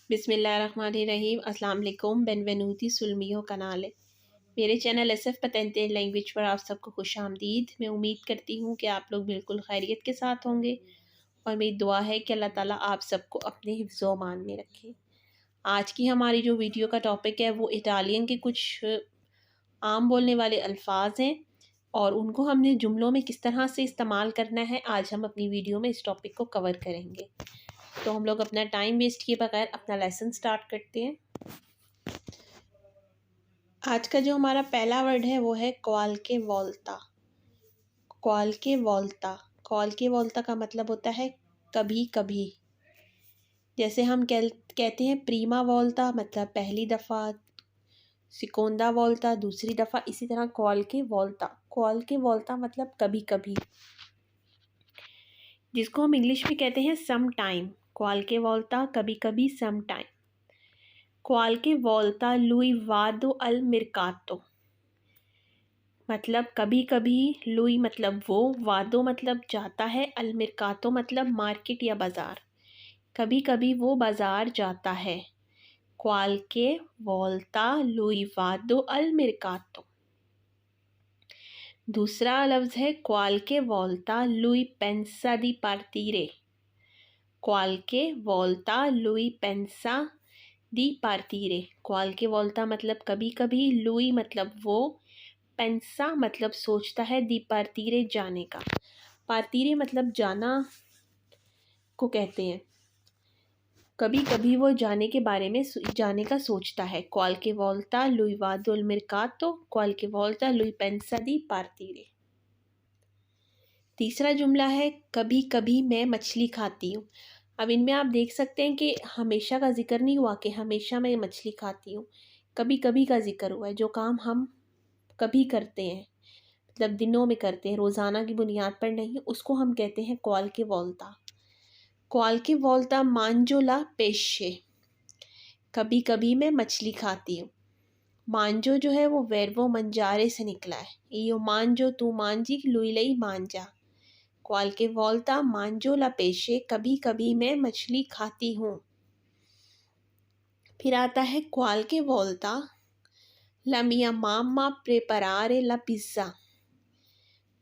बिस्मिल्लाहिर्रहमानिर्रहीम अस्सलाम वालेकुम बेनवेनुती सुल मियो कनाले। मेरे चैनल एसएफ पतंते लैंग्वेज पर आप सबको खुश आमदीद। मैं उम्मीद करती हूँ कि आप लोग बिल्कुल खैरियत के साथ होंगे और मेरी दुआ है कि अल्लाह ताला आप सबको अपने हिफ्ज़ो मान में रखे। आज की हमारी जो वीडियो का टॉपिक है वो इटालियन के कुछ आम बोलने वाले अल्फाज हैं और उनको हमने जुमलों में किस तरह से इस्तेमाल करना है, आज हम अपनी वीडियो में इस टॉपिक को कवर करेंगे। तो हम लोग अपना टाइम वेस्ट किए बगैर अपना लेसन स्टार्ट करते हैं। आज का जो हमारा पहला वर्ड है वो है क्वाल्के वोल्ता। क्वाल्के वोल्ता, क्वाल्के वोल्ता का मतलब होता है कभी कभी। जैसे हम कहते हैं प्रीमा वोल्ता मतलब पहली दफ़ा, सिकोंदा वोल्ता दूसरी दफ़ा, इसी तरह क्वाल्के वोल्ता, क्वाल्के वोल्ता मतलब कभी कभी, जिसको हम इंग्लिश में कहते हैं सम टाइम। क्वाल्के वोल्ता कभी कभी, सम टाइम। क्वाल्के वोल्ता लुई वादो अल मिर्कातो मतलब कभी कभी, लुई मतलब वो, वादो मतलब जाता है, अल मिर्कातो मतलब मार्केट या बाज़ार, कभी कभी वो बाज़ार जाता है। क्वाल्के वोल्ता लुई वादो अल मिर्कातो। दूसरा लफ्ज़ है क्वाल्के वोल्ता लुई पेंसा दी पार्टीरे। क्वाल्के वोल्ता लुई पेंसा दी पार्टीरे। क्वाल्के वोल्ता मतलब कभी कभी, लुई मतलब वो, पेंसा मतलब सोचता है, दी पार्टीरे जाने का। पार्टीरे मतलब जाना को कहते हैं। कभी कभी वो जाने के बारे में, जाने का सोचता है। क्वाल्के वोल्ता लुई वादो अल मिर्कातो, क्वाल्के वोल्ता लुई पेंसा दी पार्टीरे। तीसरा जुमला है कभी कभी मैं मछली खाती हूँ। अब इनमें आप देख सकते हैं कि हमेशा का जिक्र नहीं हुआ कि हमेशा मैं मछली खाती हूँ, कभी कभी का जिक्र हुआ है। जो काम हम कभी करते हैं मतलब दिनों में करते हैं, रोज़ाना की बुनियाद पर नहीं, उसको हम कहते हैं क्वाल्के वोल्ता। क्वाल्के वोल्ता मांजो ला पेशे, कभी कभी मैं मछली खाती हूँ। मांजो जो है वो वेर्बो मंजारे से निकला है। यो मांजो तू मांजी लुई लई मांजा। क्वाल्के वोल्ता मांजो ला पेशे, कभी कभी मैं मछली खाती हूँ। फिर आता है क्वाल्के वोल्ता ला मिया मामा प्रेपरारे ला पिज़्ज़ा।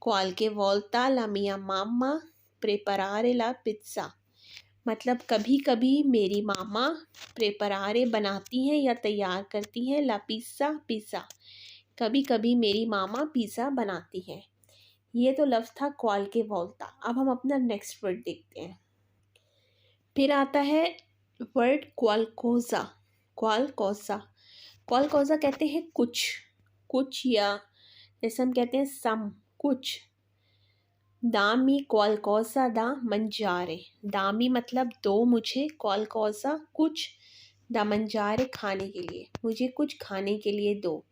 क्वाल्के वोल्ता ला मिया मामा प्रेपरारे ला पिज़्ज़ा मतलब कभी कभी मेरी मामा प्रेपरारे बनाती हैं या तैयार करती हैं, ला पिज़्ज़ा पिज़्ज़ा, कभी कभी मेरी मामा पिज़्ज़ा बनाती हैं। ये तो लफ्ज़ था क्वाल्के वोल्ता। अब हम अपना नेक्स्ट वर्ड देखते हैं। फिर आता है वर्ड क्वाल्कोज़ा। क्वाल्कोज़ा, क्वाल्कोज़ा कहते हैं कुछ, कुछ, या जैसे हम कहते हैं सम, कुछ। दामी क्वाल्कोज़ा दा मंजारे, दामी मतलब दो मुझे, क्वाल्कोज़ा कुछ, दा मंजारे खाने के लिए, मुझे कुछ खाने के लिए दो।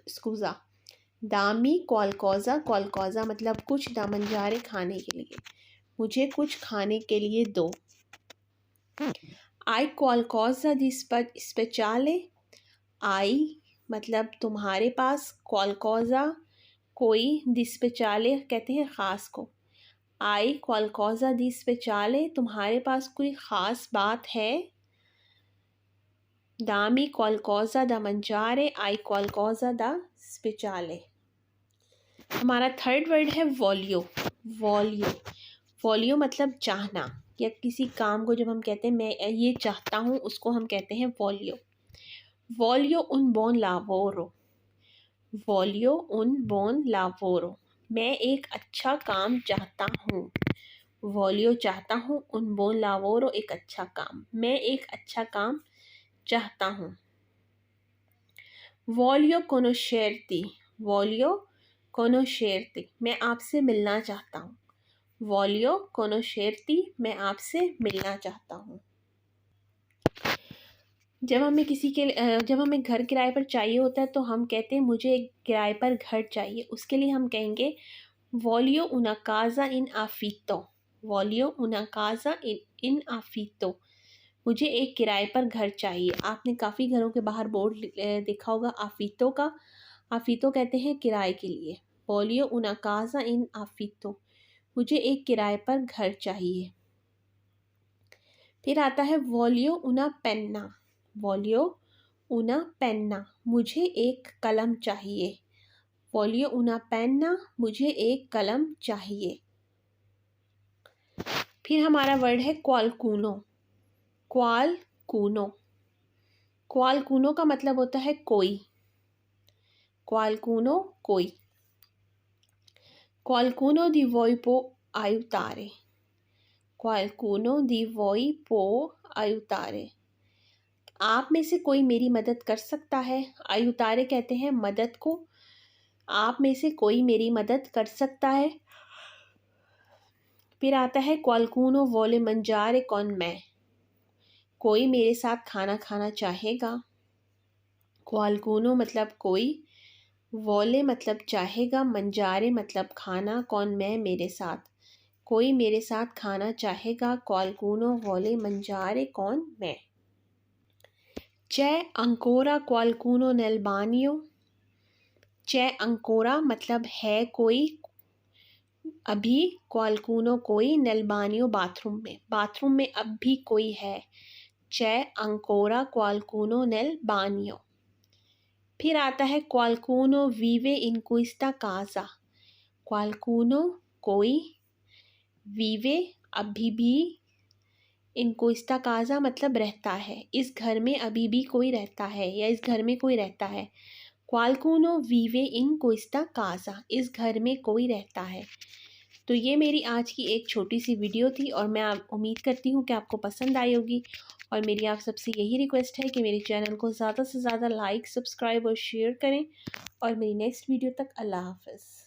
स्कूज़ा, दामी क्वाल्कोज़ा, क्वाल्कोज़ा मतलब कुछ, दा मंजारे खाने के लिए, मुझे कुछ खाने के लिए दो। आई क्वाल्कोज़ा दी स्पेचाले, आई मतलब तुम्हारे पास, क्वाल्कोज़ा कोई, दी स्पेचाले कहते हैं ख़ास को। आई क्वाल्कोज़ा दी स्पेचाले तुम्हारे पास कोई ख़ास बात है। दामी क्वाल्कोज़ा दा मंजारे, आई क्वाल्कोज़ा दा स्पेचाले। हमारा थर्ड वर्ड है वॉल्यो। वॉल्यो, वॉल्यो मतलब चाहना, या किसी काम को जब हम कहते हैं मैं ये चाहता हूँ, उसको हम कहते हैं वॉल्यो। वॉल्यो उन बोन लावोरो, वॉल्यो उन बोन लावोरो मैं एक अच्छा काम चाहता हूँ। वॉल्यो चाहता हूँ, उन बोन लावोरो एक अच्छा काम, मैं एक अच्छा काम चाहता हूँ। वॉल्यो कोनोशेरती, वॉल्यो कोनोशेरती मैं आपसे मिलना चाहता हूँ। वॉल्यो कोनोशेरती मैं आपसे मिलना चाहता हूँ। जब हमें घर किराए पर चाहिए होता है तो हम कहते हैं मुझे एक किराए पर घर चाहिए। उसके लिए हम कहेंगे वॉल्यो उना काज़ा इन आफितो, वॉल्यो उना काज़ा इन आफितो मुझे एक किराए पर घर चाहिए। आपने काफ़ी घरों के बाहर बोर्ड देखा होगा आफितो का। आफितो कहते हैं किराए के लिए। वॉल्यो उना काज़ा इन आफितो मुझे एक किराए पर घर चाहिए। फिर आता है वोलियो उना पेन्ना। वोलियो उना पेन्ना, मुझे एक कलम चाहिए। वोलियो उना पेन्ना, मुझे एक कलम चाहिए। फिर हमारा वर्ड है क्वालकूनो। क्वालकूनो, क्वालकूनो का मतलब होता है कोई। क्वालकूनो कोई। Qualcuno di voi può aiutare। Qualcuno di voi può aiutare, आप में से कोई मेरी मदद कर सकता है। आयुतारे कहते हैं मदद को। आप में से कोई मेरी मदद कर सकता है। फिर आता है क्वालकूनो वोले मंजारे कौन मैं, कोई मेरे साथ खाना खाना चाहेगा। क्वालकूनो मतलब कोई, वोले मतलब चाहेगा, मंजारे मतलब खाना, कौन मैं मेरे साथ, कोई मेरे साथ खाना चाहेगा। क्वालकूनो वोले मंजारे कौन मैं। चे अंकोरा क्वालकूनो नेल बानियो। चे अंकोरा मतलब है कोई, अभी, क्वालकूनो कोई, नेल बानियो बाथरूम में, बाथरूम में अब भी कोई है। चे अंकोरा क्वालकूनो नेल बानियो। फिर आता है क्वालकूनो वीवे इन क्विस्टा काजा। क्वालकूनो कोई, वीवे अभी भी, इन क्विस्टा काजा मतलब रहता है, इस घर में अभी भी कोई रहता है या इस घर में कोई रहता है। क्वालकूनो वीवे इन क्विस्टा काजा, इस घर में कोई रहता है। तो ये मेरी आज की एक छोटी सी वीडियो थी और मैं उम्मीद करती हूँ कि आपको पसंद आई होगी। और मेरी आप सबसे यही रिक्वेस्ट है कि मेरे चैनल को ज़्यादा से ज़्यादा लाइक, सब्सक्राइब और शेयर करें। और मेरी नेक्स्ट वीडियो तक अल्लाह हाफ़िज़।